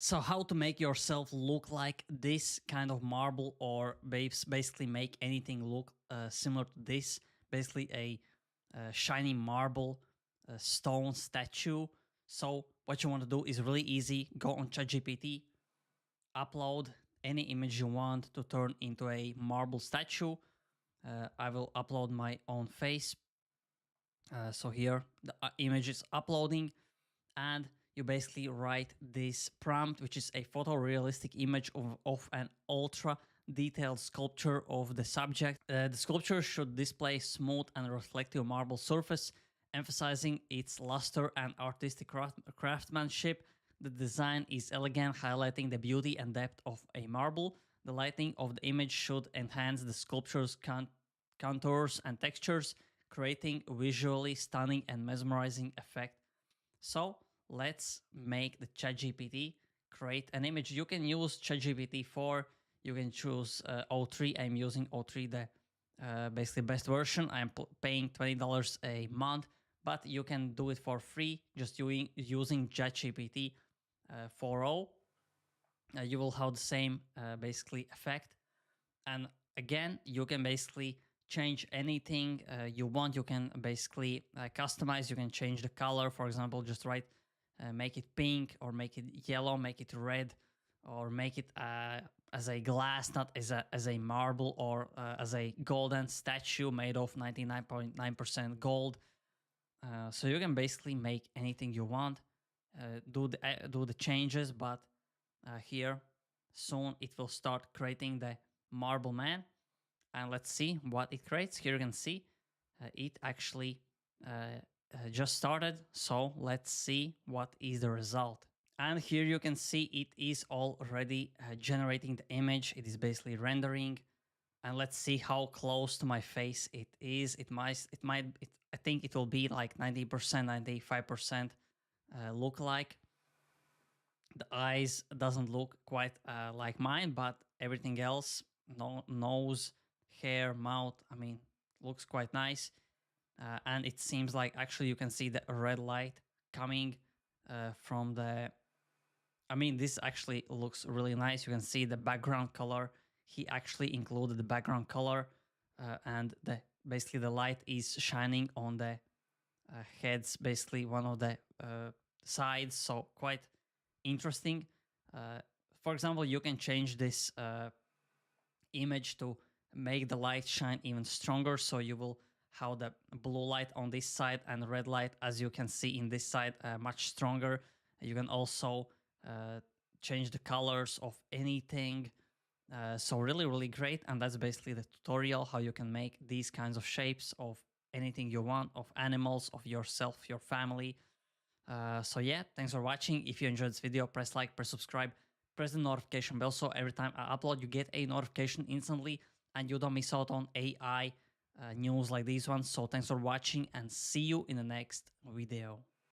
So how to make yourself look like this kind of marble, or basically make anything look similar to this, basically a shiny marble stone statue. So what you want to do is really easy. Go on ChatGPT, upload any image you want to turn into a marble statue. I will upload my own face. So here the image is uploading, and you basically write this prompt, which is a photorealistic image of an ultra detailed sculpture of the subject. The sculpture should display smooth and reflective marble surface, emphasizing its luster and artistic craftsmanship. The design is elegant, highlighting the beauty and depth of a marble. The lighting of the image should enhance the sculpture's contours and textures, creating a visually stunning and mesmerizing effect. So let's make the ChatGPT create an image. You can use ChatGPT 4. You can choose O3. I'm using O3, the basically best version. I'm paying $20 a month, but you can do it for free just using ChatGPT 4.0. You will have the same basically effect. And again, you can basically change anything you want. You can basically customize. You can change the color. For example, just write, make it pink, or make it yellow, make it red, or make it as a glass, not as a marble, or as a golden statue made of 99.9% gold. So you can basically make anything you want. Do the changes, but here soon it will start creating the marble man. And let's see what it creates. Here you can see it actually just started. So let's see what is the result. And here you can see it is already generating the image. It is basically rendering. And let's see how close to my face it is. I think it will be like 90%, 95% look like. The eyes doesn't look quite like mine, but everything else, nose, hair, mouth, I mean, looks quite nice. And it seems like actually you can see the red light coming from the, I mean, this actually looks really nice. You can see the background color. He actually included the background color, and basically the light is shining on the heads, basically one of the sides. So quite interesting. For example, you can change this image to make the light shine even stronger. So you will have the blue light on this side and red light, as you can see in this side, much stronger. You can also change the colors of anything. So really, really great. And that's basically the tutorial, how you can make these kinds of shapes of anything you want, of animals, of yourself, your family. So yeah, thanks for watching. If you enjoyed this video, press like, press subscribe, press the notification bell, so every time I upload, you get a notification instantly and you don't miss out on AI news like these ones. So thanks for watching, and see you in the next video.